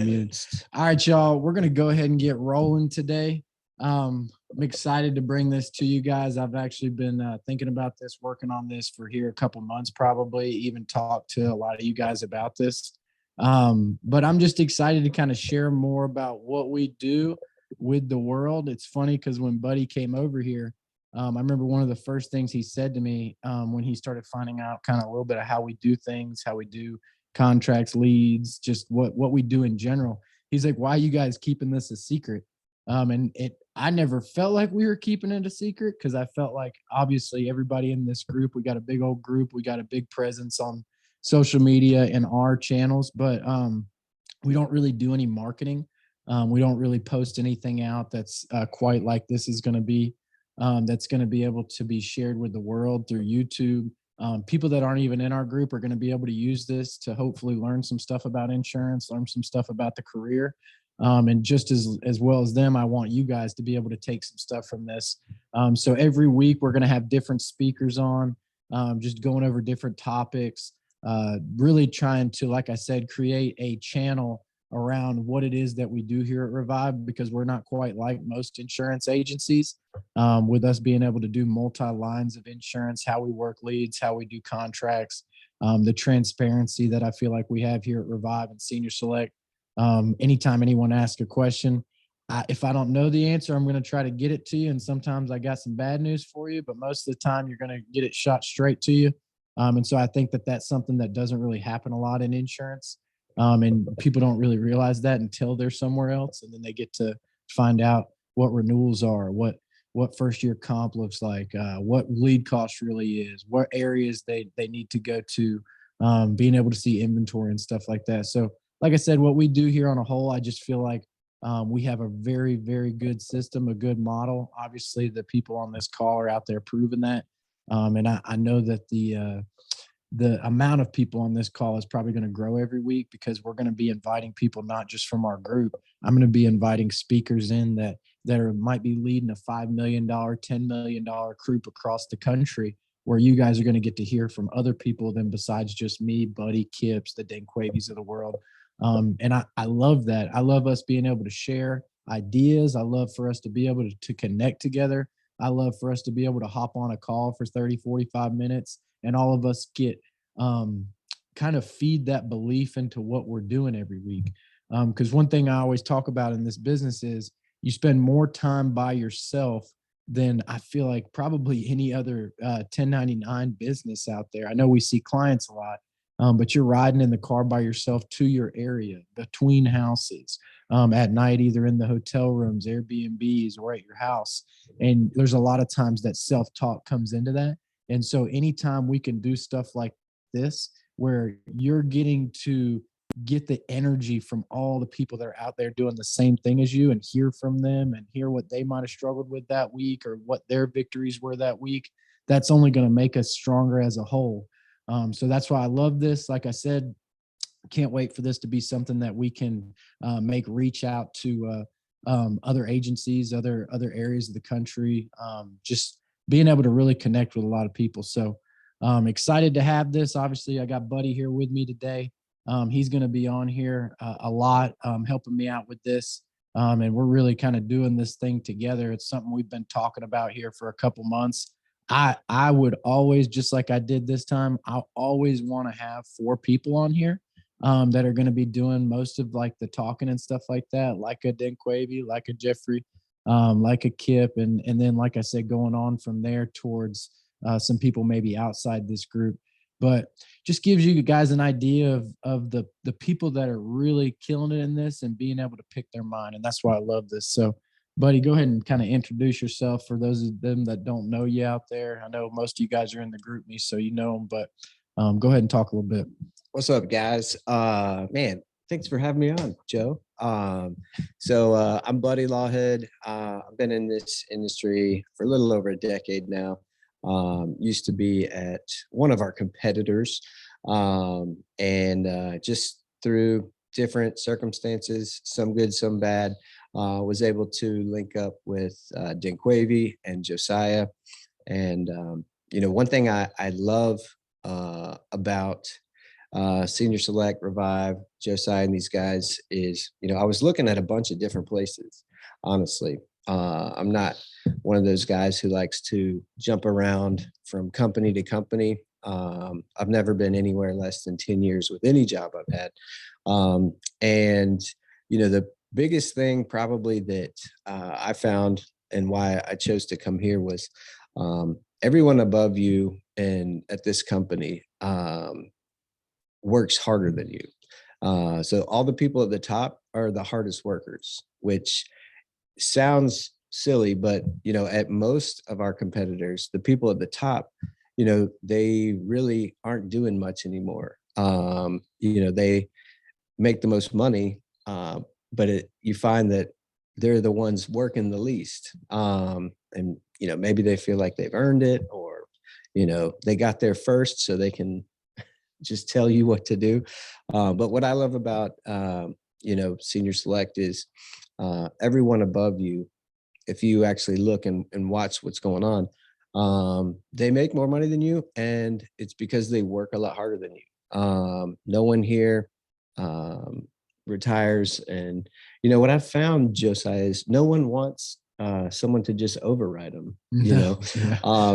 All right, y'all. We're gonna go ahead and get rolling today. I'm excited to bring this to you guys. I've actually been thinking about this, working on this for here a couple months, probably even talked to a lot of you guys about this. But I'm just excited to kind of share more about what we do with the world. It's funny because when Buddy came over here, I remember one of the first things he said to me when he started finding out kind of a little bit of how we do things, how we do contracts, leads, just what we do in general. He's like, "Why are you guys keeping this a secret?" And I never felt like we were keeping it a secret because I felt like obviously everybody in this group, we got a big old group, we got a big presence on social media and our channels, but we don't really do any marketing. We don't really post anything out that's quite like this is going to be. That's going to be able to be shared with the world through YouTube. People that aren't even in our group are going to be able to use this to hopefully learn some stuff about insurance, learn some stuff about the career. And just as well as them, I want you guys to be able to take some stuff from this. So every week we're going to have different speakers on, just going over different topics, really trying to, like I said, create a channel around what it is that we do here at Revive, because we're not quite like most insurance agencies, with us being able to do multi lines of insurance, how we work leads, how we do contracts, the transparency that I feel like we have here at Revive and Senior Select. Anytime anyone asks a question, if I don't know the answer, I'm going to try to get it to you. And sometimes I got some bad news for you, but most of the time you're going to get it shot straight to you. And so I think that that's something that doesn't really happen a lot in insurance. And people don't really realize that until they're somewhere else, and then they get to find out what renewals are, what first year comp looks like, what lead cost really is, what areas they need to go to, being able to see inventory and stuff like that. So, like I said, what we do here on a whole, I just feel like we have a very, very good system, a good model. Obviously, the people on this call are out there proving that. And I know that the amount of people on this call is probably going to grow every week because we're going to be inviting people not just from our group. I'm going to be inviting speakers in that might be leading a $5 million, $10 million group across the country, where you guys are going to get to hear from other people than besides just me, Buddy, Kips, the Denquavies of the world. And I love that. I love us being able to share ideas. I love for us to be able to connect together. I love for us to be able to hop on a call for 30, 45 minutes and all of us get um, kind of feed that belief into what we're doing every week. Because one thing I always talk about in this business is you spend more time by yourself than I feel like probably any other 1099 business out there. I know we see clients a lot, but you're riding in the car by yourself to your area, between houses, at night, either in the hotel rooms, Airbnbs, or at your house. And there's a lot of times that self talk comes into that. And so anytime we can do stuff like this, where you're getting to get the energy from all the people that are out there doing the same thing as you and hear from them and hear what they might have struggled with that week or what their victories were that week, that's only going to make us stronger as a whole. So that's why I love this. Like I said, can't wait for this to be something that we can make reach out to other agencies, other areas of the country, just being able to really connect with a lot of people. So excited to have this. Obviously, I got Buddy here with me today. He's going to be on here a lot, helping me out with this. And we're really kind of doing this thing together. It's something we've been talking about here for a couple months. I would always, just like I did this time, I always want to have 4 people on here that are going to be doing most of like the talking and stuff like that, like a Denquavy, like a Jeffrey, like a Kip, and then like I said, going on from there towards some people maybe outside this group. But just gives you guys an idea of the people that are really killing it in this and being able to pick their mind, and that's why I love this. So, Buddy, go ahead and kind of introduce yourself for those of them that don't know you out there. I know most of you guys are in the group me, so you know them, but go ahead and talk a little bit. What's up, guys? Man, thanks for having me on, Joe. I'm Buddy Lawhead. I've been in this industry for a little over a decade now. Used to be at one of our competitors, and just through different circumstances, some good, some bad, was able to link up with Dinquavy and Josiah. And one thing I love about Senior Select, Revive, Josiah, and these guys is, I was looking at a bunch of different places, honestly. I'm not one of those guys who likes to jump around from company to company. I've never been anywhere less than 10 years with any job I've had. And, the biggest thing probably that I found and why I chose to come here was everyone above you and at this company works harder than you. So all the people at the top are the hardest workers, which sounds silly, but at most of our competitors, the people at the top, they really aren't doing much anymore. They make the most money, but you find that they're the ones working the least. And maybe they feel like they've earned it, or they got there first so they can just tell you what to do. But what I love about Senior Select is everyone above you, if you actually look and watch what's going on, they make more money than you, and it's because they work a lot harder than you. No one here retires. And what I've found, Josiah, is no one wants someone to just override them. Yeah.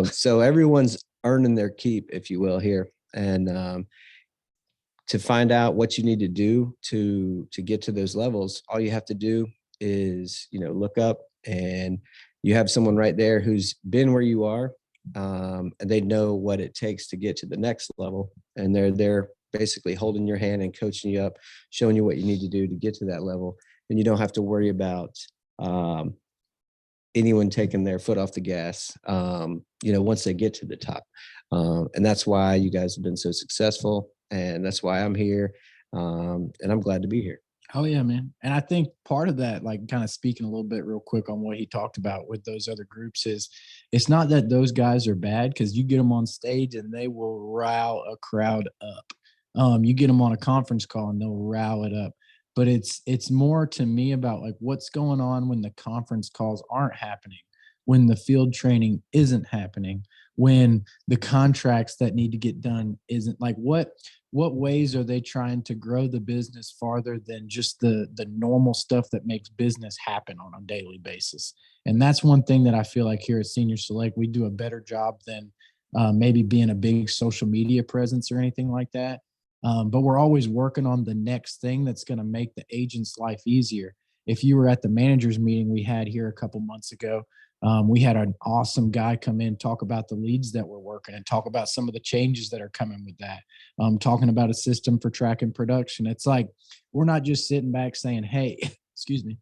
So everyone's earning their keep, if you will, here. And to find out what you need to do to get to those levels, all you have to do is look up, and you have someone right there who's been where you are, and they know what it takes to get to the next level, and they're there basically holding your hand and coaching you up, showing you what you need to do to get to that level. And you don't have to worry about anyone taking their foot off the gas once they get to the top. And that's why you guys have been so successful, and that's why I'm here, and I'm glad to be here. Oh yeah, man. And I think part of that, like kind of speaking a little bit real quick on what he talked about with those other groups, is it's not that those guys are bad, because you get them on stage and they will rile a crowd up. You get them on a conference call and they'll rile it up. But it's more to me about like what's going on when the conference calls aren't happening, when the field training isn't happening, when the contracts that need to get done isn't, like what ways are they trying to grow the business farther than just the normal stuff that makes business happen on a daily basis? And that's one thing that I feel like here at Senior Select we do a better job than maybe being a big social media presence or anything like that. But we're always working on the next thing that's going to make the agent's life easier. If you were at the managers meeting we had here a couple months ago, we had an awesome guy come in, talk about the leads that we're working, and talk about some of the changes that are coming with that. Talking about a system for tracking production. It's like, we're not just sitting back saying, hey, excuse me,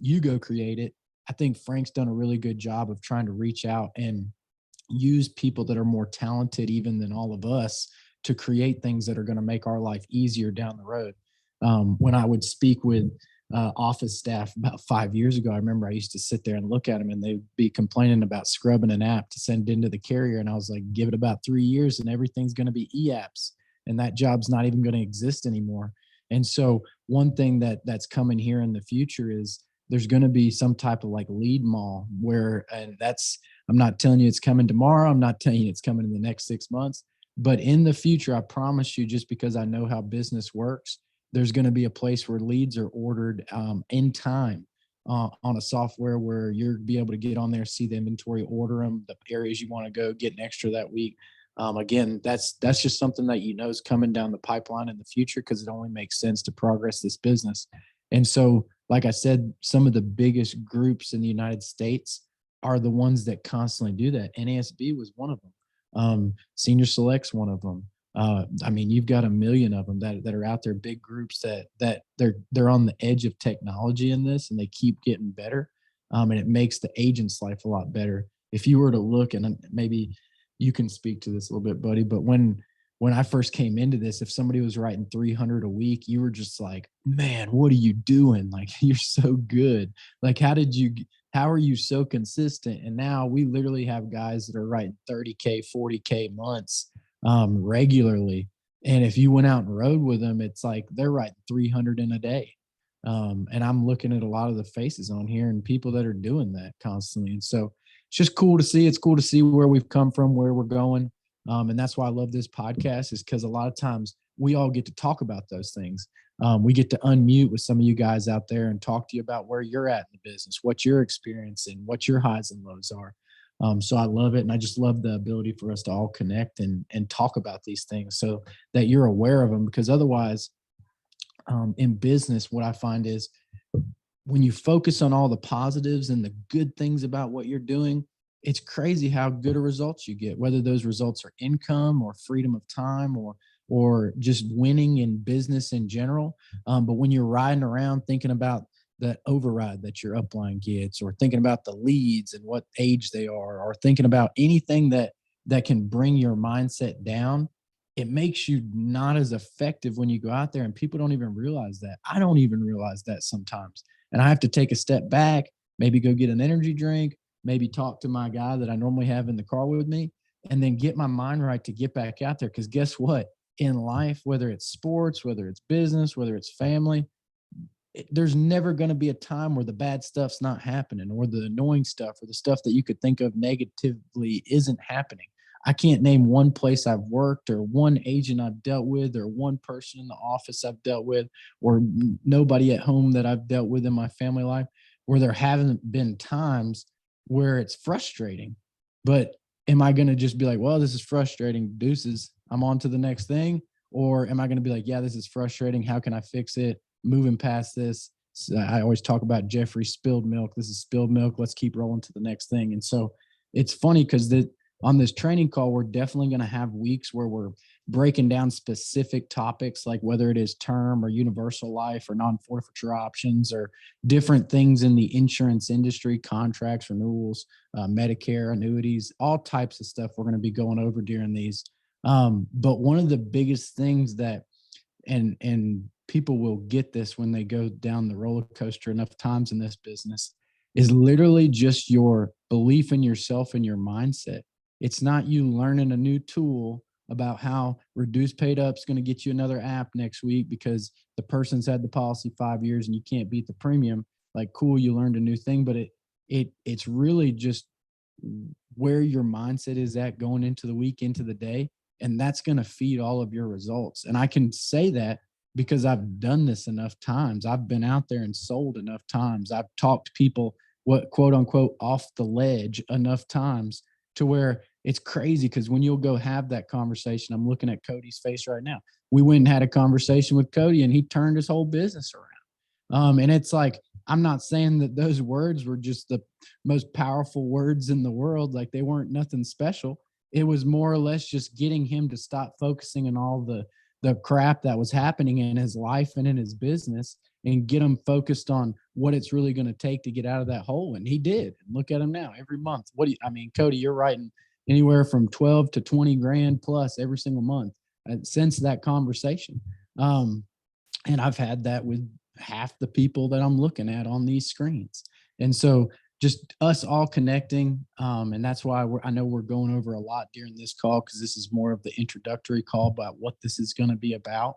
you go create it. I think Frank's done a really good job of trying to reach out and use people that are more talented even than all of us to create things that are going to make our life easier down the road. When I would speak with office staff about 5 years ago, I remember I used to sit there and look at them and they'd be complaining about scrubbing an app to send into the carrier. And I was like, give it about 3 years and everything's going to be e-apps, and that job's not even going to exist anymore. And so one thing that's coming here in the future is there's going to be some type of like lead mall where, and that's, I'm not telling you it's coming tomorrow. I'm not telling you it's coming in the next 6 months, but in the future, I promise you, just because I know how business works, there's going to be a place where leads are ordered in time on a software where you'll be able to get on there, see the inventory, order them, the areas you want to go, get an extra that week. Again, that's just something that is coming down the pipeline in the future, because it only makes sense to progress this business. And so, like I said, some of the biggest groups in the United States are the ones that constantly do that. NASB was one of them. Senior Select's one of them. I mean, you've got a million of them that are out there, big groups that they're on the edge of technology in this, and they keep getting better. And it makes the agent's life a lot better. If you were to look, and maybe you can speak to this a little bit, buddy, but when I first came into this, if somebody was writing 300 a week, you were just like, man, what are you doing? Like, you're so good. Like, how are you so consistent? And now we literally have guys that are writing 30K, 40K months regularly. And if you went out and rode with them, it's like they're writing 300 in a day. And I'm looking at a lot of the faces on here and people that are doing that constantly. And so it's just cool to see. It's cool to see where we've come from, where we're going. And that's why I love this podcast, is because a lot of times we all get to talk about those things. We get to unmute with some of you guys out there and talk to you about where you're at in the business, what you're experiencing, what your highs and lows are. So I love it. And I just love the ability for us to all connect and talk about these things so that you're aware of them, because otherwise, in business, what I find is when you focus on all the positives and the good things about what you're doing, it's crazy how good a results you get, whether those results are income or freedom of time or just winning in business in general. But when you're riding around thinking about the override that your upline gets, or thinking about the leads and what age they are, or thinking about anything that can bring your mindset down, it makes you not as effective when you go out there. And people don't even realize that. I don't even realize that sometimes. And I have to take a step back, maybe go get an energy drink, maybe talk to my guy that I normally have in the car with me, and then get my mind right to get back out there. Because guess what? In life, whether it's sports, whether it's business, whether it's family, there's never going to be a time where the bad stuff's not happening, or the annoying stuff, or the stuff that you could think of negatively isn't happening. I can't name one place I've worked, or one agent I've dealt with, or one person in the office I've dealt with, or nobody at home that I've dealt with in my family life where there haven't been times where it's frustrating. But am I going to just be like, well, this is frustrating, deuces, I'm on to the next thing? Or am I going to be like, yeah, this is frustrating, how can I fix it? Moving past this. So I always talk about Jeffrey spilled milk. This is spilled milk. Let's keep rolling to the next thing. And so it's funny because on this training call, we're definitely going to have weeks where we're breaking down specific topics, like whether it is term or universal life or non-forfeiture options, or different things in the insurance industry, contracts, renewals, Medicare, annuities, all types of stuff we're going to be going over during these. But one of the biggest things that, and people will get this when they go down the roller coaster enough times in this business, is literally just your belief in yourself and your mindset. It's not you learning a new tool about how reduced paid up is going to get you another app next week because the person's had the policy 5 years and you can't beat the premium. Like, cool, you learned a new thing, but it's really just where your mindset is at going into the week, into the day. And that's going to feed all of your results. And I can say that because I've done this enough times. I've been out there and sold enough times. I've talked to people, what quote unquote, off the ledge enough times to where it's crazy. Because when you'll go have that conversation, I'm looking at Cody's face right now. We went and had a conversation with Cody and he turned his whole business around. And it's like, I'm not saying that those words were just the most powerful words in the world. Like, they weren't nothing special. It was more or less just getting him to stop focusing on all the crap that was happening in his life and in his business, and get him focused on what it's really going to take to get out of that hole. And he did. Look at him now every month. Cody, you're writing anywhere from 12 to 20 grand plus every single month since that conversation. And I've had that with half the people that I'm looking at on these screens. And so just us all connecting. And that's why I know we're going over a lot during this call, because this is more of the introductory call about what this is going to be about.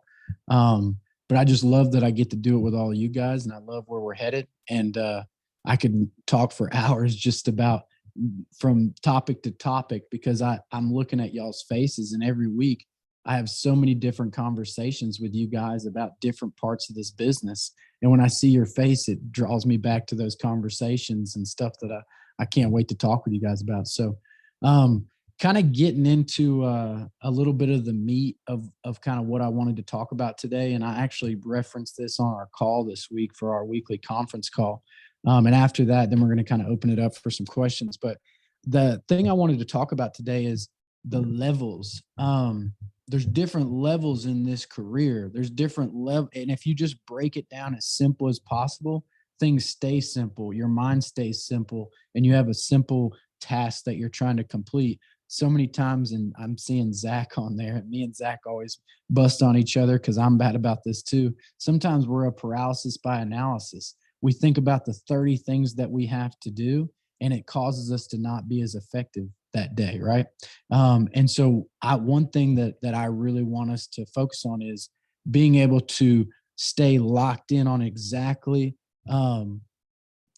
But I just love that I get to do it with all of you guys, and I love where we're headed. And I could talk for hours just about from topic to topic, because I'm looking at y'all's faces, and every week I have so many different conversations with you guys about different parts of this business. And when I see your face, it draws me back to those conversations and stuff that I can't wait to talk with you guys about. So kind of getting into a little bit of the meat of kind of what I wanted to talk about today. And I actually referenced this on our call this week for our weekly conference call. And after that, then we're going to kind of open it up for some questions. But the thing I wanted to talk about today is the levels. There's different levels in this career. There's different level. And if you just break it down as simple as possible, things stay simple. Your mind stays simple, and you have a simple task that you're trying to complete. So many times, and I'm seeing Zach on there, and me and Zach always bust on each other because I'm bad about this too. Sometimes we're a paralysis by analysis. We think about the 30 things that we have to do, and it causes us to not be as effective that day, right? And so one thing that I really want us to focus on is being able to stay locked in on exactly what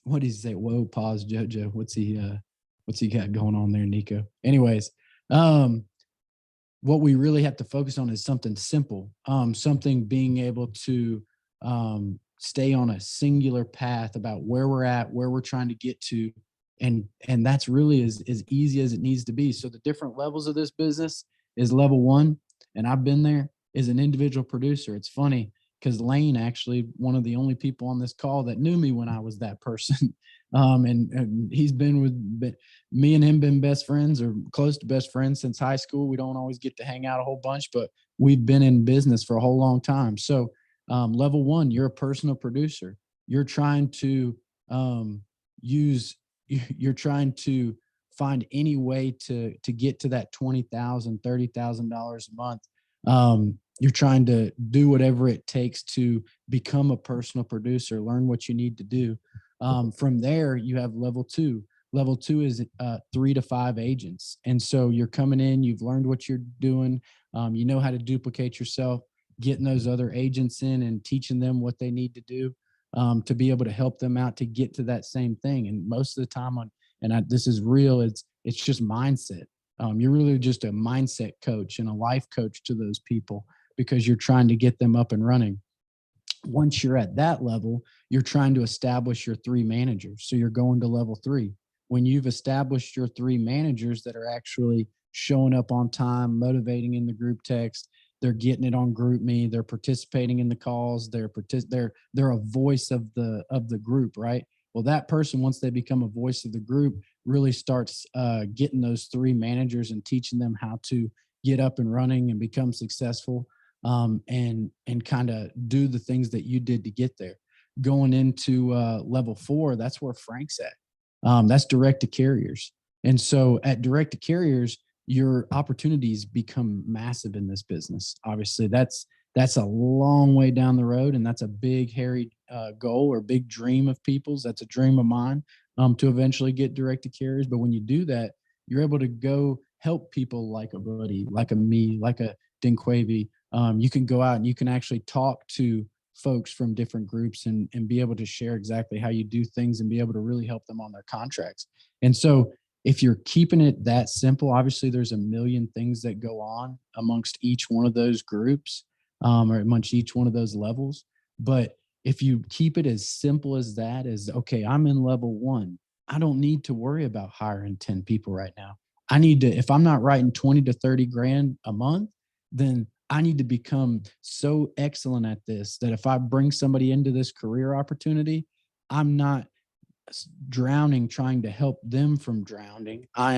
did he say? Whoa, pause, JoJo. What's he got going on there, Nico? Anyways, what we really have to focus on is something simple, something being able to stay on a singular path about where we're at, where we're trying to get to, and that's really as easy as it needs to be. So the different levels of this business is level one, and I've been there, is an individual producer. It's funny because Lane actually one of the only people on this call that knew me when I was that person. And he's been with me and him been best friends or close to best friends since high school. We don't always get to hang out a whole bunch, but we've been in business for a whole long time. So level one, you're a personal producer. You're trying to use, you're trying to find any way to get to that $20,000, $30,000 a month. You're trying to do whatever it takes to become a personal producer, learn what you need to do. From there, you have level two. Level two is 3 to 5 agents. And so you're coming in, you've learned what you're doing, you know how to duplicate yourself, getting those other agents in and teaching them what they need to do to be able to help them out to get to that same thing. And most of the time, this is real, it's just mindset. You're really just a mindset coach and a life coach to those people because you're trying to get them up and running. Once you're at that level, you're trying to establish your 3 managers. So you're going to level 3. When you've established your 3 managers that are actually showing up on time, motivating in the group text, they're getting it on GroupMe, they're participating in the calls, they're a voice of the group, right? Well, that person, once they become a voice of the group, really starts getting those 3 managers and teaching them how to get up and running and become successful, and kind of do the things that you did to get there. Going into level 4, that's where Frank's at. That's direct to carriers. And so at direct to carriers, your opportunities become massive in this business. Obviously, that's a long way down the road, and that's a big, hairy goal or big dream of people's. That's a dream of mine, to eventually get direct to carriers. But when you do that, you're able to go help people like a Buddy, like a me, like a Dinquavy. You can go out and you can actually talk to folks from different groups and be able to share exactly how you do things and be able to really help them on their contracts. And so if you're keeping it that simple, obviously there's a million things that go on amongst each one of those groups, or amongst each one of those levels. But if you keep it as simple as that, as okay, I'm in level 1, I don't need to worry about hiring 10 people right now. I need to, if I'm not writing 20 to 30 grand a month, then I need to become so excellent at this that if I bring somebody into this career opportunity, I'm not drowning trying to help them from drowning. I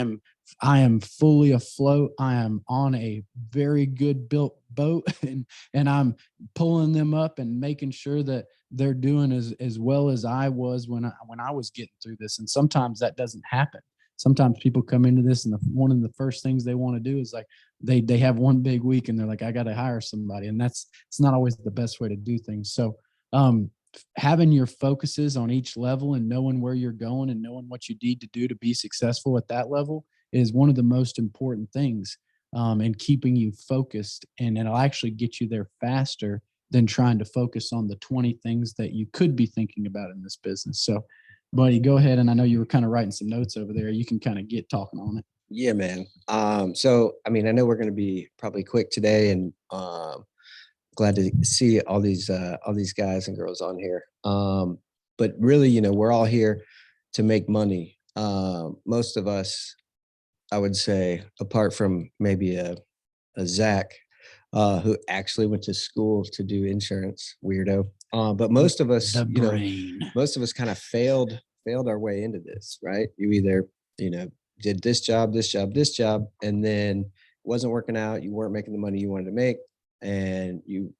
am fully afloat. I am on a very good built boat and I'm pulling them up and making sure that they're doing as well as I was when I was getting through this. And sometimes that doesn't happen. Sometimes people come into this and one of the first things they want to do is like they have one big week and they're like, I got to hire somebody. And it's not always the best way to do things. So having your focuses on each level and knowing where you're going and knowing what you need to do to be successful at that level is one of the most important things, and keeping you focused, and it'll actually get you there faster than trying to focus on the 20 things that you could be thinking about in this business. So Buddy, go ahead. And I know you were kind of writing some notes over there. You can kind of get talking on it. Yeah, man. So I mean, I know we're going to be probably quick today, and glad to see all these guys and girls on here. But really, we're all here to make money. Most of us, I would say, apart from maybe a Zach, who actually went to school to do insurance, weirdo. But most of us, The brain. most of us kind of failed our way into this, right? You either, did this job, and then it wasn't working out. You weren't making the money you wanted to make, and you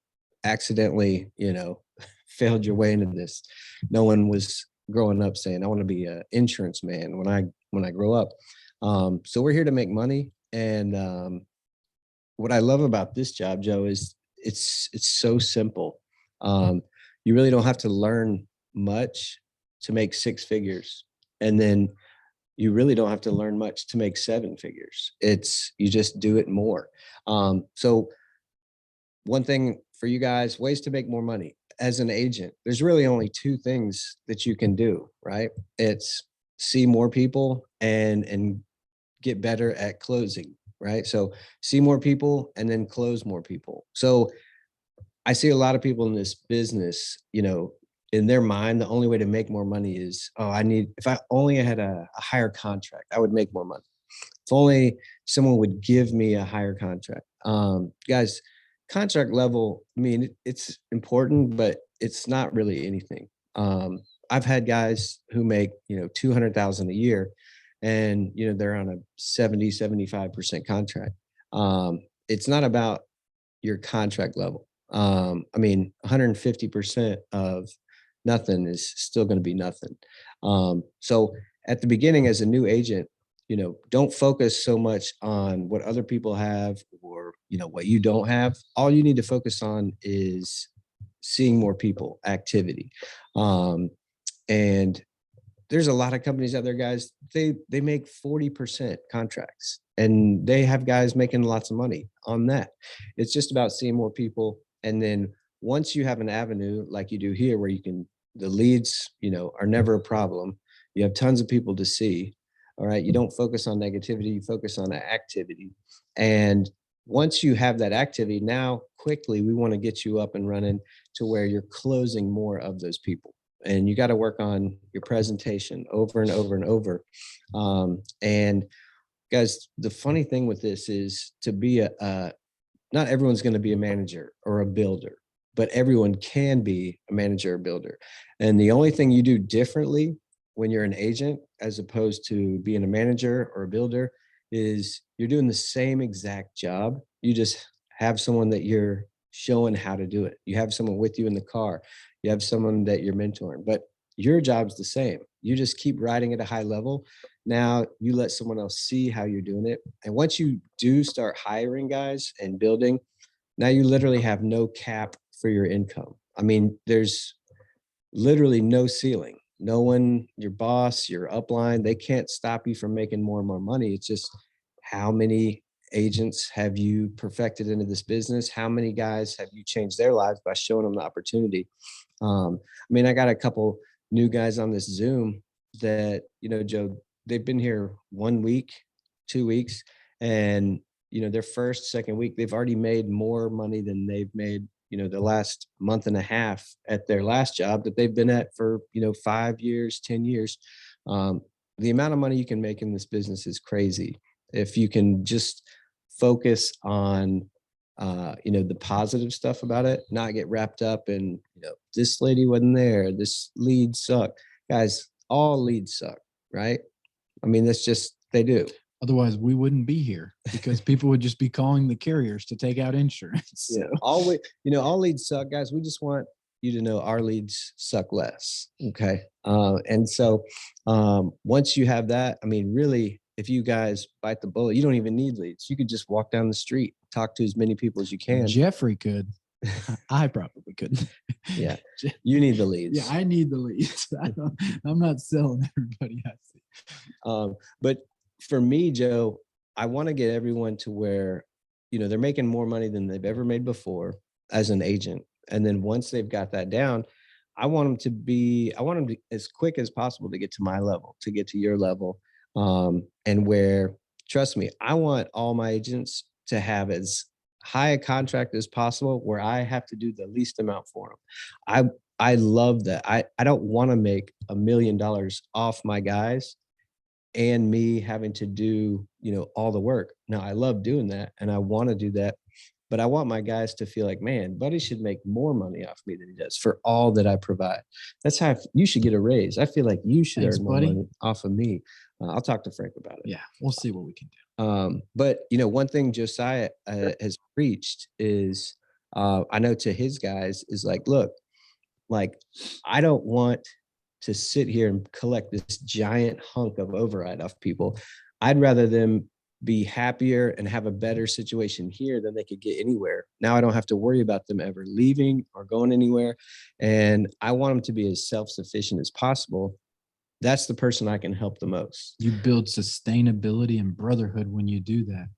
accidentally, failed your way into this. No one was growing up saying, I want to be an insurance man when I grow up. So we're here to make money. And what I love about this job, Joe, is it's so simple. You really don't have to learn much to make 6 figures. And then you really don't have to learn much to make 7 figures. You just do it more. So one thing for you guys, ways to make more money as an agent, there's really only 2 things that you can do, right? It's see more people and get better at closing. right? So see more people and then close more people. So I see a lot of people in this business, in their mind, the only way to make more money is, oh, if I only had a higher contract, I would make more money. If only someone would give me a higher contract. Guys, contract level, I mean, it's important, but it's not really anything. I've had guys who make, 200,000 a year and, they're on a 75% contract. It's not about your contract level. I mean, 150% of nothing is still going to be nothing. So at the beginning, as a new agent, don't focus so much on what other people have or, what you don't have. All you need to focus on is seeing more people, activity. And there's a lot of companies out there, guys, they make 40% contracts and they have guys making lots of money on that. It's just about seeing more people. And then once you have an avenue like you do here, where the leads, are never a problem. You have tons of people to see. All right. You don't focus on negativity, you focus on activity. And once you have that activity, now quickly we want to get you up and running to where you're closing more of those people. And you got to work on your presentation over and over and over. And guys, the funny thing with this is to be not everyone's going to be a manager or a builder, but everyone can be a manager or builder. And the only thing you do differently when you're an agent, as opposed to being a manager or a builder, is you're doing the same exact job. You just have someone that you're showing how to do it. You have someone with you in the car. You have someone that you're mentoring, but your job's the same. You just keep riding at a high level. Now you let someone else see how you're doing it. And once you do start hiring guys and building, now you literally have no cap for your income. I mean, there's literally no ceiling. No one, your boss, your upline, they can't stop you from making more and more money. It's just how many agents have you perfected into this business? How many guys have you changed their lives by showing them the opportunity? I mean, I got a couple new guys on this Zoom that, Joe, they've been here 1 week, 2 weeks, and, their first, second week, they've already made more money than they've made, the last month and a half at their last job that they've been at for, 5 years, 10 years. The amount of money you can make in this business is crazy. If you can just focus on the positive stuff about it, not get wrapped up in, this lady wasn't there, this lead sucked. Guys, all leads suck, right? I mean, that's just, they do. Otherwise, we wouldn't be here because people would just be calling the carriers to take out insurance. Yeah, all leads suck, guys. We just want you to know our leads suck less. Okay. And so once you have that, I mean, really, if you guys bite the bullet, you don't even need leads. You could just walk down the street, talk to as many people as you can. Jeffrey could. I probably couldn't. Yeah. You need the leads. Yeah, I need the leads. I'm not selling everybody I see. But for me, Joe, I want to get everyone to where, they're making more money than they've ever made before as an agent. And then once they've got that down, I want them to as quick as possible to get to my level, to get to your level. And where, trust me, I want all my agents to have as high a contract as possible where I have to do the least amount for them. I love that. I don't want to make $1 million off my guys and me having to do, all the work. Now I love doing that and I want to do that, but I want my guys to feel like, man, Buddy should make more money off me than he does for all that I provide. That's how you should get a raise. I feel like you should earn more money off of me. I'll talk to Frank about it. Yeah, we'll see what we can do. But one thing Josiah has preached is, I know to his guys is like, look, like, I don't want to sit here and collect this giant hunk of override off people. I'd rather them be happier and have a better situation here than they could get anywhere. Now I don't have to worry about them ever leaving or going anywhere. And I want them to be as self-sufficient as possible. That's the person I can help the most. You build sustainability and brotherhood when you do that.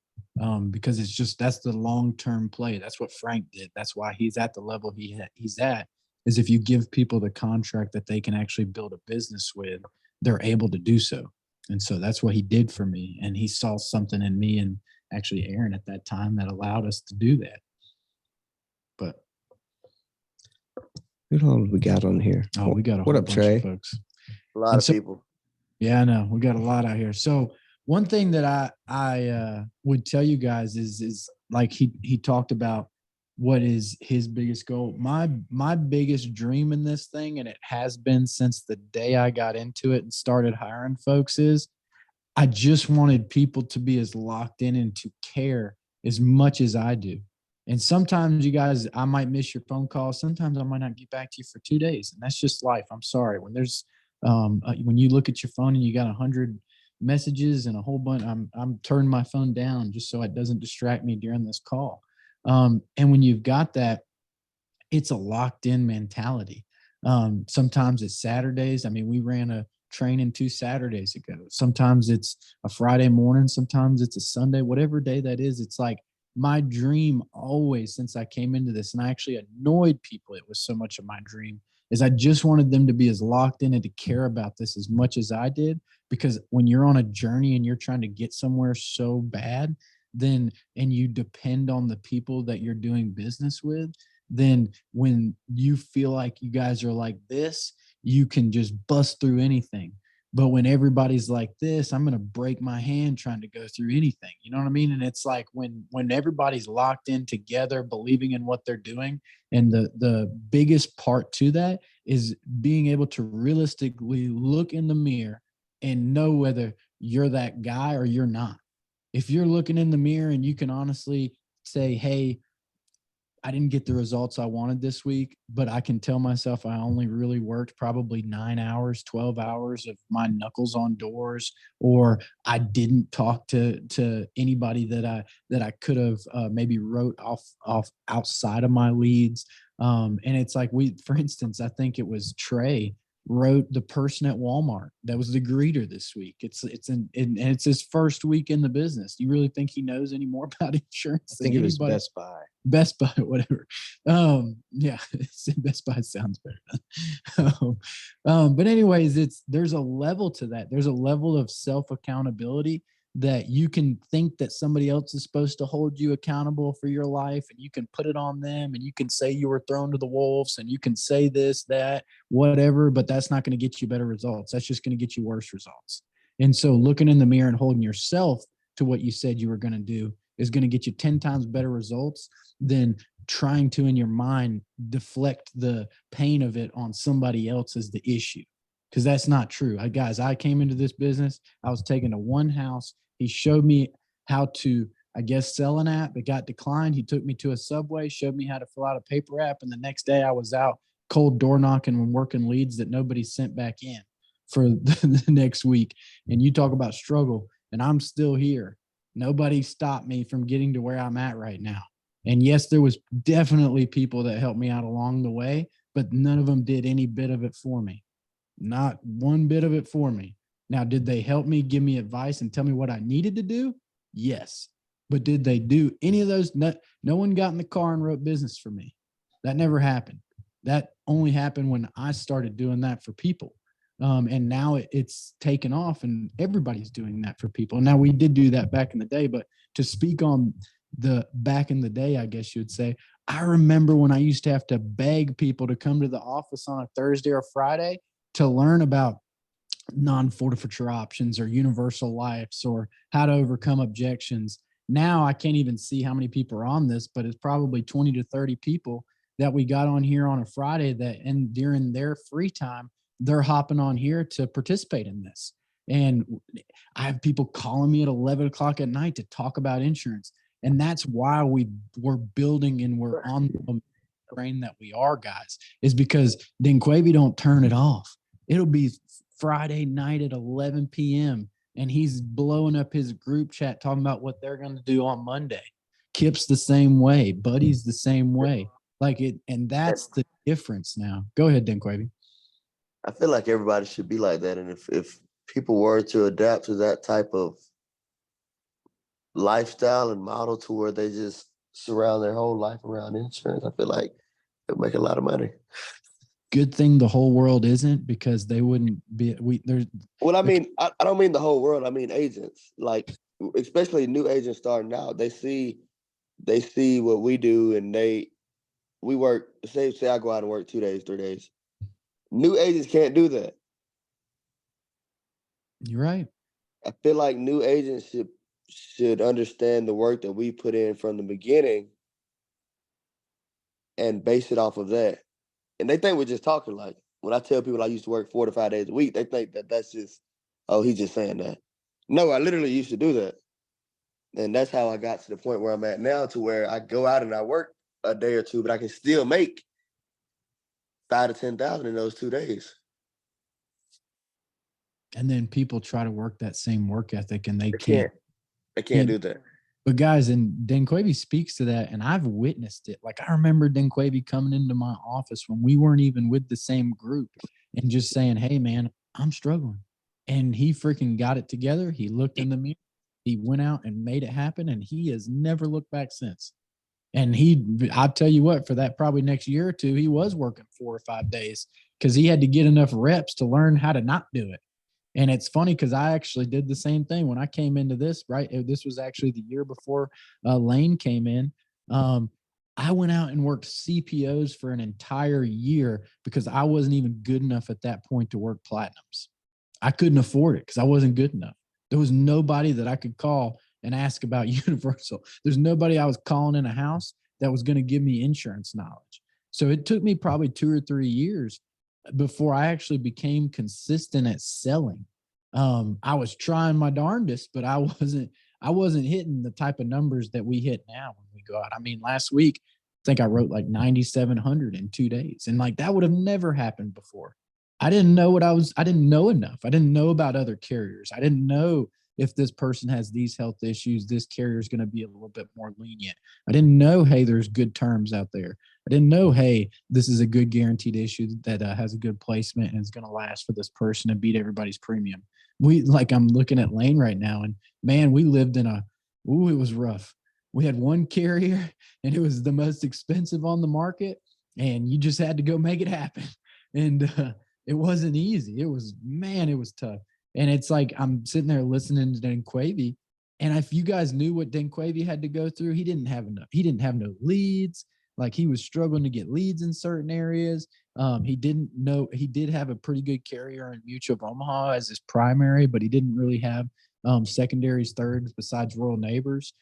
Because that's the long-term play. That's what Frank did. That's why he's at the level he's at, is if you give people the contract that they can actually build a business with, they're able to do so. And so that's what he did for me. And he saw something in me. And actually Aaron at that time that allowed us to do that. But Who all we got on here? we got a What whole up, bunch Trey? of folks. A lot of people. Yeah, I know. We got a lot out here. So one thing that I would tell you guys is like he talked about what is his biggest goal. My biggest dream in this thing, and it has been since the day I got into it and started hiring folks, is I just wanted people to be as locked in and to care as much as I do. And sometimes you guys, I might miss your phone call. Sometimes I might not get back to you for 2 days, and that's just life. I'm sorry. When there's when you look at your phone and you got 100 messages and a whole bunch, I'm turning my phone down just so it doesn't distract me during this call. And when you've got that, it's a locked in mentality. Sometimes it's Saturdays. I mean, we ran a training 2 Saturdays ago. Sometimes it's a Friday morning. Sometimes it's a Sunday, whatever day that is. It's like my dream always since I came into this, and I actually annoyed people. It was so much of my dream is I just wanted them to be as locked in and to care about this as much as I did. Because when you're on a journey and you're trying to get somewhere so bad, then, and you depend on the people that you're doing business with, then when you feel like you guys are like this, you can just bust through anything. But when everybody's like this, I'm going to break my hand trying to go through anything. You know what I mean? And it's like when everybody's locked in together, believing in what they're doing. And the biggest part to that is being able to realistically look in the mirror and know whether you're that guy or you're not. If you're looking in the mirror and you can honestly say, hey, I didn't get the results I wanted this week, but I can tell myself I only really worked probably 9 hours, 12 hours of my knuckles on doors, or I didn't talk to anybody that I could have maybe wrote off outside of my leads. And it's like for instance, I think it was Trey wrote the person at Walmart that was the greeter this week. And it's his first week in the business. Do you really think he knows any more about insurance I think than it was anybody? Best Buy, whatever. Yeah, Best Buy sounds better. But anyways, there's a level to that. There's a level of self-accountability that you can think that somebody else is supposed to hold you accountable for your life, and you can put it on them, and you can say you were thrown to the wolves, and you can say this, that, whatever, but that's not going to get you better results. That's just going to get you worse results. And so looking in the mirror and holding yourself to what you said you were going to do is going to get you 10 times better results than trying to, in your mind, deflect the pain of it on somebody else as the issue. Because that's not true. Guys, I came into this business. I was taken to one house. He showed me how to, I guess, sell an app. It got declined. He took me to a Subway, showed me how to fill out a paper app. And the next day I was out cold door knocking and working leads that nobody sent back in for the next week. And you talk about struggle, and I'm still here. Nobody stopped me from getting to where I'm at right now. And yes, there was definitely people that helped me out along the way, but none of them did any bit of it for me. Not one bit of it for me. Now, did they help me, give me advice, and tell me what I needed to do? Yes. But did they do any of those? No one got in the car and wrote business for me. That never happened. That only happened when I started doing that for people. And now it's taken off, and everybody's doing that for people. And now we did do that back in the day, but to speak on the back in the day, I guess you'd say, I remember when I used to have to beg people to come to the office on a Thursday or Friday to learn about non-forfeiture options or universal lives or how to overcome objections. Now I can't even see how many people are on this, but it's probably 20 to 30 people that we got on here on a Friday that, and during their free time, they're hopping on here to participate in this. And I have people calling me at 11 o'clock at night to talk about insurance. And that's why we're building and we're on the brain that we are, guys, is because Dinquavi don't turn it off. It'll be Friday night at 11 p.m. and he's blowing up his group chat talking about what they're going to do on Monday. Kip's the same way. Buddy's the same way. Like it, and that's the difference now. Go ahead, Dinquavi. I feel like everybody should be like that. And if people were to adapt to that type of lifestyle and model to where they just surround their whole life around insurance, I feel like they'll make a lot of money. good thing the whole world isn't, because they wouldn't be. There's Well, I mean, I don't mean the whole world. I mean agents, like especially new agents starting out. They see what we do, and we work. Say I go out and work 2 days, 3 days. New agents can't do that. You're right. I feel like new agents should understand the work that we put in from the beginning and base it off of that. And they think we're just talking. Like when I tell people I used to work 4 to 5 days a week, they think that that's just, oh, he's just saying that. No, I literally used to do that. And that's how I got to the point where I'm at now, to where I go out and I work a day or two, but I can still make 5 to 10,000 in those 2 days. And then people try to work that same work ethic, and they They can't. can't. They can't do that. But guys, and Denquavy speaks to that, and I've witnessed it. Like, I remember Denquavy coming into my office when we weren't even with the same group, and just saying, "Hey, man, I'm struggling," and he freaking got it together. He looked in the mirror, he went out and made it happen, and he has never looked back since. And I'll tell you what, for that probably next year or two, he was working 4 or 5 days, because he had to get enough reps to learn how to not do it. And it's funny, because I actually did the same thing when I came into this, right? This was actually the year before Lane came in. I went out and worked CPOs for an entire year, because I wasn't even good enough at that point to work platinums. I couldn't afford it because I wasn't good enough. There was nobody that I could call and ask about Universal. There's nobody I was calling in a house that was going to give me insurance knowledge. So it took me probably 2 or 3 years before I actually became consistent at selling. I was trying my darndest, but I wasn't hitting the type of numbers that we hit now when we go out. I mean, last week, I think I wrote like 9,700 in 2 days. And like, that would have never happened before. I didn't know I didn't know enough. I didn't know about other carriers. I didn't know if this person has these health issues, this carrier is going to be a little bit more lenient. I didn't know, hey, there's good terms out there. I didn't know, hey, this is a good guaranteed issue that has a good placement and is going to last for this person and beat everybody's premium. I'm looking at Lane right now, and man, we lived in it was rough. We had one carrier, and it was the most expensive on the market, and you just had to go make it happen. And it wasn't easy. It was tough. And it's like, I'm sitting there listening to Denquavy, and if you guys knew what Denquavy had to go through, he didn't have enough. He didn't have no leads. Like, he was struggling to get leads in certain areas. He did have a pretty good carrier in Mutual of Omaha as his primary, but he didn't really have secondaries, thirds besides Royal Neighbors.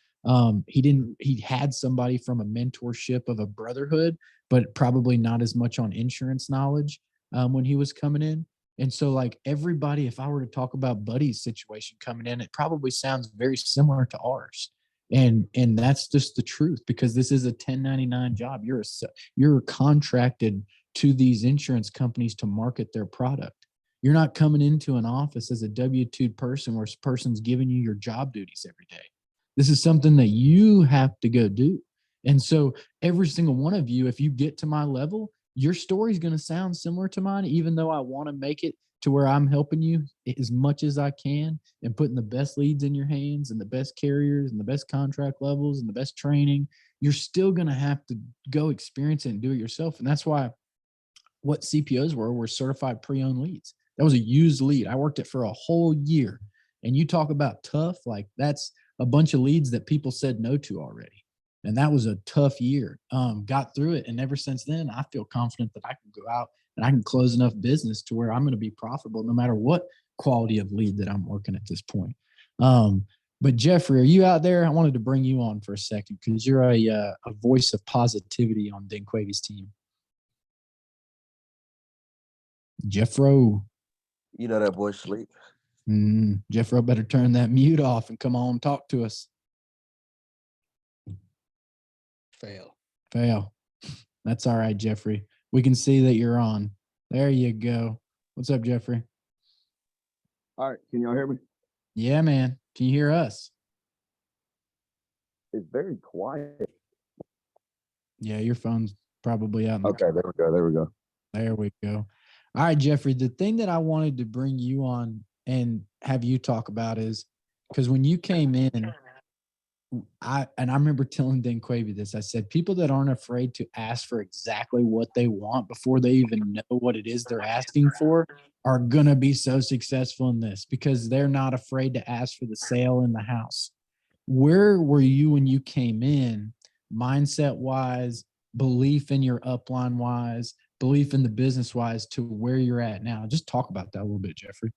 He had somebody from a mentorship of a brotherhood, but probably not as much on insurance knowledge when he was coming in. And so, like, everybody, if I were to talk about Buddy's situation coming in, it probably sounds very similar to ours. And that's just the truth, because this is a 1099 job. You're contracted to these insurance companies to market their product. You're not coming into an office as a W-2 person where a person's giving you your job duties every day. This is something that you have to go do. And so every single one of you, if you get to my level, your story is going to sound similar to mine, even though I want to make it to where I'm helping you as much as I can and putting the best leads in your hands and the best carriers and the best contract levels and the best training. You're still going to have to go experience it and do it yourself. And that's why what CPOs were certified pre-owned leads. That was a used lead. I worked it for a whole year. And you talk about tough, like, that's a bunch of leads that people said no to already. And that was a tough year. Got through it. And ever since then, I feel confident that I can go out and I can close enough business to where I'm going to be profitable no matter what quality of lead that I'm working at this point. But Jeffrey, are you out there? I wanted to bring you on for a second, because you're a voice of positivity on Denquavy's team. Jeffro. You know that boy sleep. Jeffro better turn that mute off and come on, talk to us. Fail. That's all right, Jeffrey. We can see that you're on. There you go. What's up, Jeffrey? All right. Can y'all hear me? Yeah, man. Can you hear us? It's very quiet. Yeah, your phone's probably out. Okay, there we go. There we go. All right, Jeffrey, the thing that I wanted to bring you on and have you talk about is, because when you came in, I remember telling Dan Quavy this. I said, people that aren't afraid to ask for exactly what they want before they even know what it is they're asking for are gonna be so successful in this because they're not afraid to ask for the sale in the house. Where were you when you came in, mindset wise, belief in your upline wise, belief in the business wise to where you're at now? Just talk about that a little bit, Jeffrey.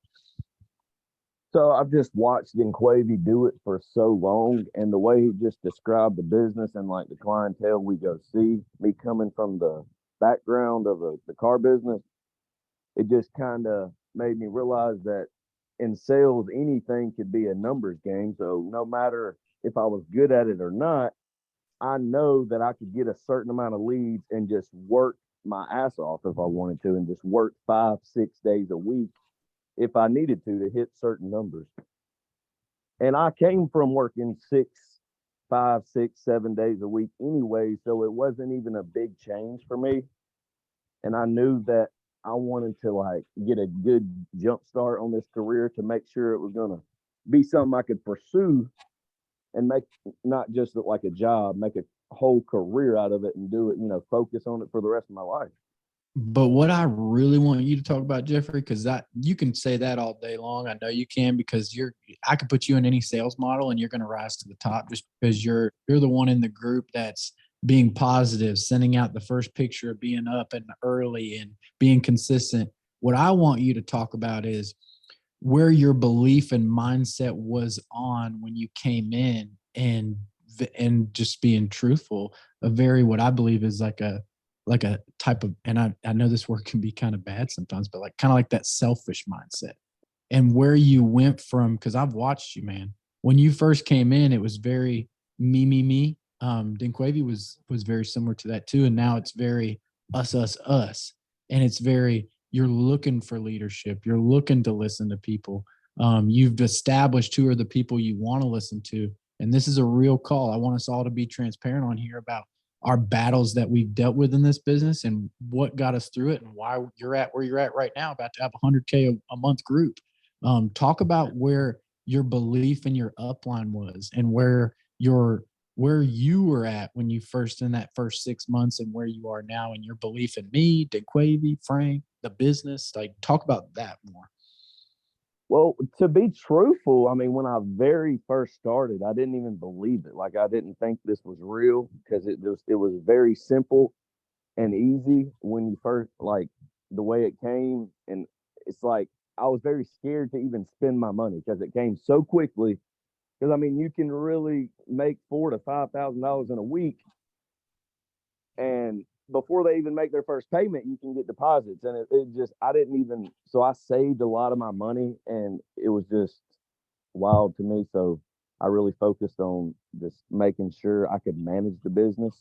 So I've just watched Dinquavy do it for so long, and the way he just described the business and like the clientele we go see, me coming from the background of the car business, it just kind of made me realize that in sales, anything could be a numbers game. So no matter if I was good at it or not, I know that I could get a certain amount of leads and just work my ass off if I wanted to, and just work 5, 6 days a week if I needed to hit certain numbers. And I came from working 5, 6, 7 days a week anyway, so it wasn't even a big change for me. And I knew that I wanted to like get a good jump start on this career to make sure it was gonna be something I could pursue and make not just look like a job, make a whole career out of it and do it, focus on it for the rest of my life. But what I really want you to talk about, Jeffrey, because that you can say that all day long. I know you can because I could put you in any sales model and you're going to rise to the top just because you're the one in the group that's being positive, sending out the first picture of being up and early and being consistent. What I want you to talk about is where your belief and mindset was on when you came in and just being truthful, a very what I believe is like a type of, and I know this word can be kind of bad sometimes, but like kind of like that selfish mindset and where you went from, because I've watched you, man. When you first came in, it was very me, me, me. Dinquavy was very similar to that too. And now it's very us, us, us. And it's very, you're looking for leadership. You're looking to listen to people. You've established who are the people you want to listen to. And this is a real call. I want us all to be transparent on here about our battles that we've dealt with in this business and what got us through it and why you're at where you're at right now, about to have 100K a month group. Talk about where your belief in your upline was and where you were at when you first in that first 6 months and where you are now and your belief in me, Dinquavy, Frank, the business. Like talk about that more. Well, to be truthful, I mean, when I very first started, I didn't even believe it. Like I didn't think this was real because it was very simple and easy when you first like the way it came. And it's like I was very scared to even spend my money because it came so quickly. Because I mean, you can really make $4,000 to $5,000 in a week, and before they even make their first payment, you can get deposits. And it just, I didn't even, so I saved a lot of my money and it was just wild to me. So I really focused on just making sure I could manage the business.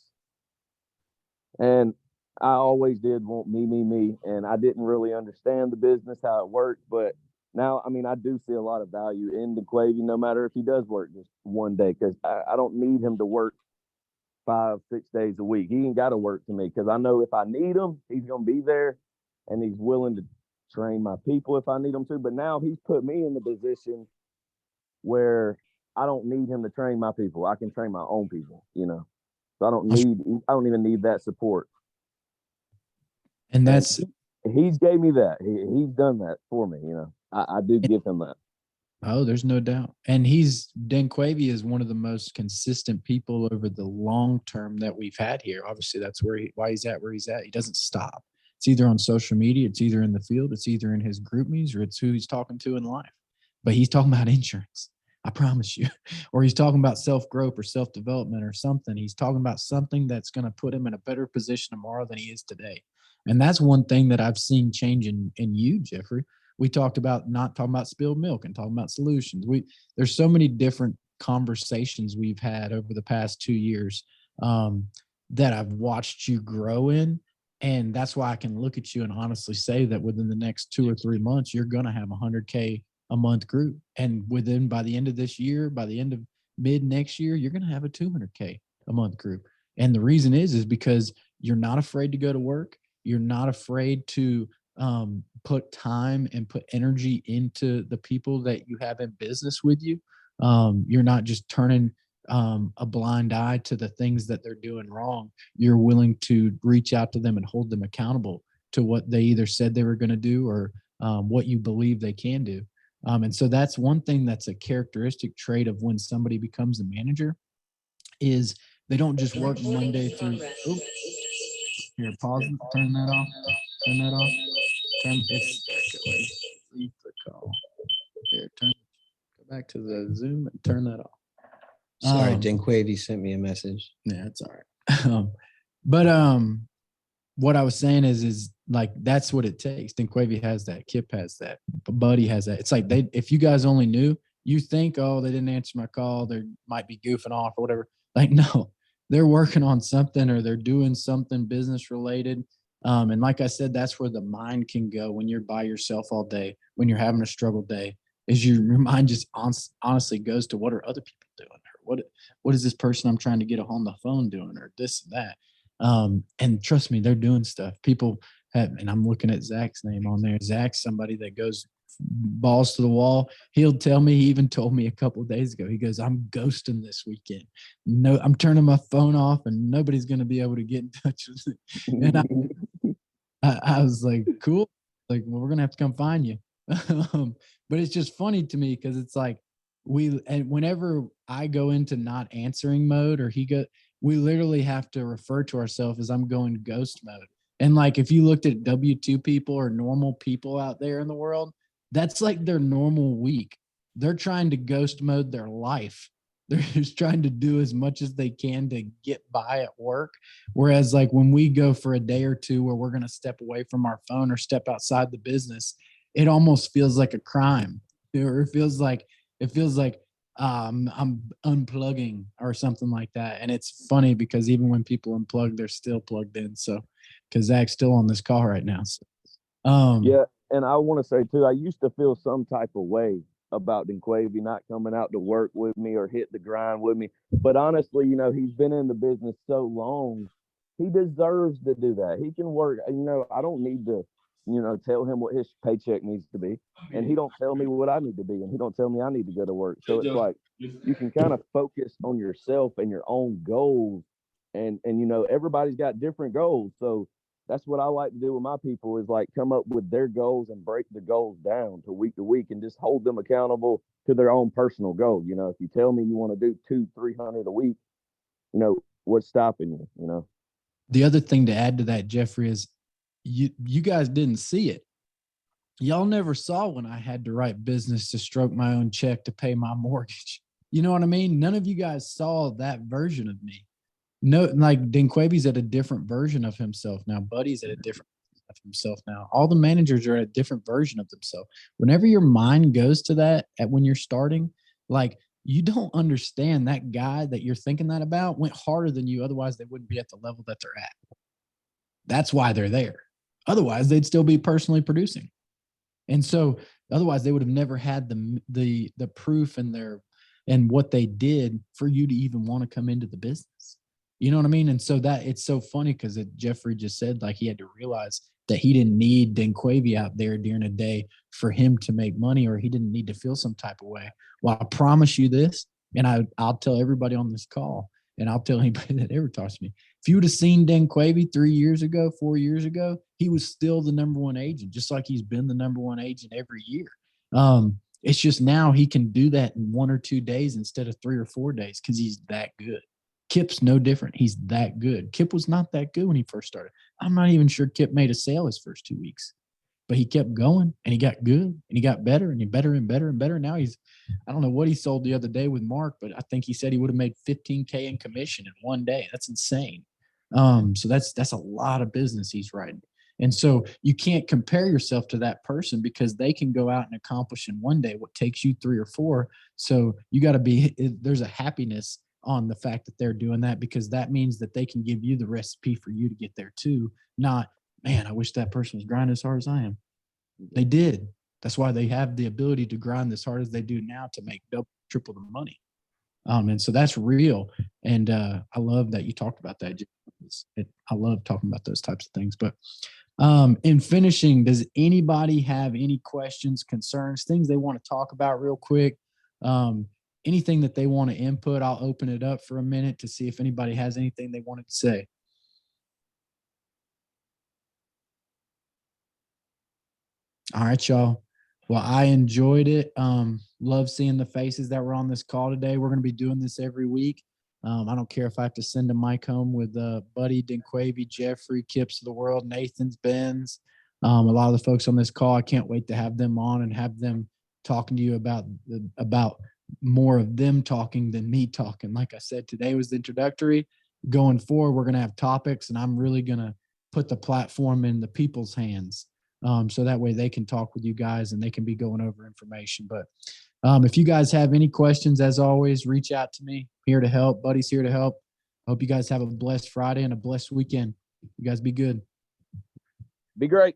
And I always did want me, me, me. And I didn't really understand the business, how it worked. But now, I mean, I do see a lot of value in Dinquavy, no matter if he does work just one day, because I don't need him to work 5, 6 days a week. He ain't got to work for me because I know if I need him, he's going to be there and he's willing to train my people if I need him to. But now he's put me in the position where I don't need him to train my people. I can train my own people, So I don't even need that support. And that's, he's gave me that. He's done that for me, I do give him that. oh, there's no doubt. And Dinquavy is one of the most consistent people over the long term that we've had here. Obviously, that's why he's at where he's at. He doesn't stop. It's either on social media, it's either in the field, it's either in his group meetings, or it's who he's talking to in life. But he's talking about insurance, I promise you. Or he's talking about self-growth or self-development or something. He's talking about something that's going to put him in a better position tomorrow than he is today. And that's one thing that I've seen change in you, Jeffrey. We talked about not talking about spilled milk and talking about solutions. There's so many different conversations we've had over the past 2 years that I've watched you grow in. And that's why I can look at you and honestly say that within the next 2 or 3 months, you're going to have 100K a month group. And by the end of this year, by the end of mid next year, you're going to have a 200K a month group. And the reason is because you're not afraid to go to work. You're not afraid to put time and put energy into the people that you have in business with you. You're not just turning a blind eye to the things that they're doing wrong. You're willing to reach out to them and hold them accountable to what they either said they were going to do or what you believe they can do. And so that's one thing that's a characteristic trait of when somebody becomes a manager is they don't just work Monday through. Oh, here, pause. Turn that off. Turn that off. Turn. It's leave the call. Here, turn. Go back to the Zoom and turn that off. Sorry, Dinquavy sent me a message. Yeah, it's all right. But what I was saying is like that's what it takes. Dinquavy has that. Kip has that. Buddy has that. It's like if you guys only knew, you think, oh, they didn't answer my call. They might be goofing off or whatever. Like, no, they're working on something or they're doing something business related. And like I said, that's where the mind can go when you're by yourself all day, when you're having a struggle day, is your mind just honestly goes to what are other people doing? Or what is this person I'm trying to get on the phone doing or this and that? And trust me, they're doing stuff. People have, and I'm looking at Zach's name on there. Zach's somebody that goes balls to the wall. He'll tell me, he even told me a couple of days ago, he goes, I'm ghosting this weekend. No, I'm turning my phone off and nobody's going to be able to get in touch with me. And I was like, cool. Like, well, we're going to have to come find you. But it's just funny to me because it's like and whenever I go into not answering mode or we literally have to refer to ourselves as I'm going ghost mode. And like, if you looked at W2 people or normal people out there in the world, that's like their normal week. They're trying to ghost mode their life. They're just trying to do as much as they can to get by at work. Whereas like when we go for a day or two where we're going to step away from our phone or step outside the business, it almost feels like a crime. Or it feels like I'm unplugging or something like that. And it's funny because even when people unplug, they're still plugged in. So, because Zach's still on this call right now. So, yeah, and I want to say too, I used to feel some type of way about Dinquavy not coming out to work with me or hit the grind with me. But honestly, he's been in the business so long, he deserves to do that. He can work. I don't need to, tell him what his paycheck needs to be, and he don't tell me what I need to be, and he don't tell me I need to go to work. So it's like you can kind of focus on yourself and your own goals, and everybody's got different goals. So that's what I like to do with my people is like come up with their goals and break the goals down to week and just hold them accountable to their own personal goal. If you tell me you want to do 200-300 a week, what's stopping you? The other thing to add to that, Jeffrey, is you guys didn't see it. Y'all never saw when I had to write business to stroke my own check to pay my mortgage. You know what I mean? None of you guys saw that version of me. No, like Dinquavy's at a different version of himself now. Buddy's at a different version of himself now. All the managers are at a different version of themselves. Whenever your mind goes to that when you're starting, like you don't understand that guy that you're thinking that about went harder than you. Otherwise, they wouldn't be at the level that they're at. That's why they're there. Otherwise, they'd still be personally producing. And so otherwise they would have never had the proof and what they did for you to even want to come into the business. You know what I mean? And so that it's so funny because Jeffrey just said like he had to realize that he didn't need Dinquavy out there during a day for him to make money, or he didn't need to feel some type of way. Well, I promise you this, and I'll tell everybody on this call, and I'll tell anybody that ever talks to me. If you would have seen Dinquavy 4 years ago, he was still the number one agent, just like he's been the number one agent every year. It's just now he can do that in 1 or 2 days instead of 3 or 4 days because he's that good. Kip's no different. He's that good. Kip was not that good when he first started. I'm not even sure Kip made a sale his first 2 weeks, but he kept going and he got good and he got better and he better and better and better. Now I don't know what he sold the other day with Mark, but I think he said he would have made $15K in commission in 1 day. That's insane. So that's a lot of business he's writing. And so you can't compare yourself to that person because they can go out and accomplish in 1 day what takes you 3 or 4. So you got to there's a happiness on the fact that they're doing that because that means that they can give you the recipe for you to get there too. Not, man, I wish that person was grinding as hard as I am. They did. That's why they have the ability to grind as hard as they do now to make double, triple the money. And so that's real. And I love that you talked about that. I love talking about those types of things. But in finishing, does anybody have any questions, concerns, things they want to talk about real quick? anything that they want to input, I'll open it up for a minute to see if anybody has anything they wanted to say. All right, y'all. Well, I enjoyed it. Love seeing the faces that were on this call today. We're going to be doing this every week. I don't care if I have to send a mic home with Buddy, Dinquavy, Jeffrey, Kips of the world, Nathan's, Ben's. A lot of the folks on this call, I can't wait to have them on and have them talking to you about more of them talking than me talking. Like I said, today was the introductory. Going forward, we're going to have topics, and I'm really going to put the platform in the people's hands. So that way they can talk with you guys and they can be going over information. But if you guys have any questions, as always, reach out to me. I'm here to help. Buddy's here to help. I hope you guys have a blessed Friday and a blessed weekend. You guys be good. Be great.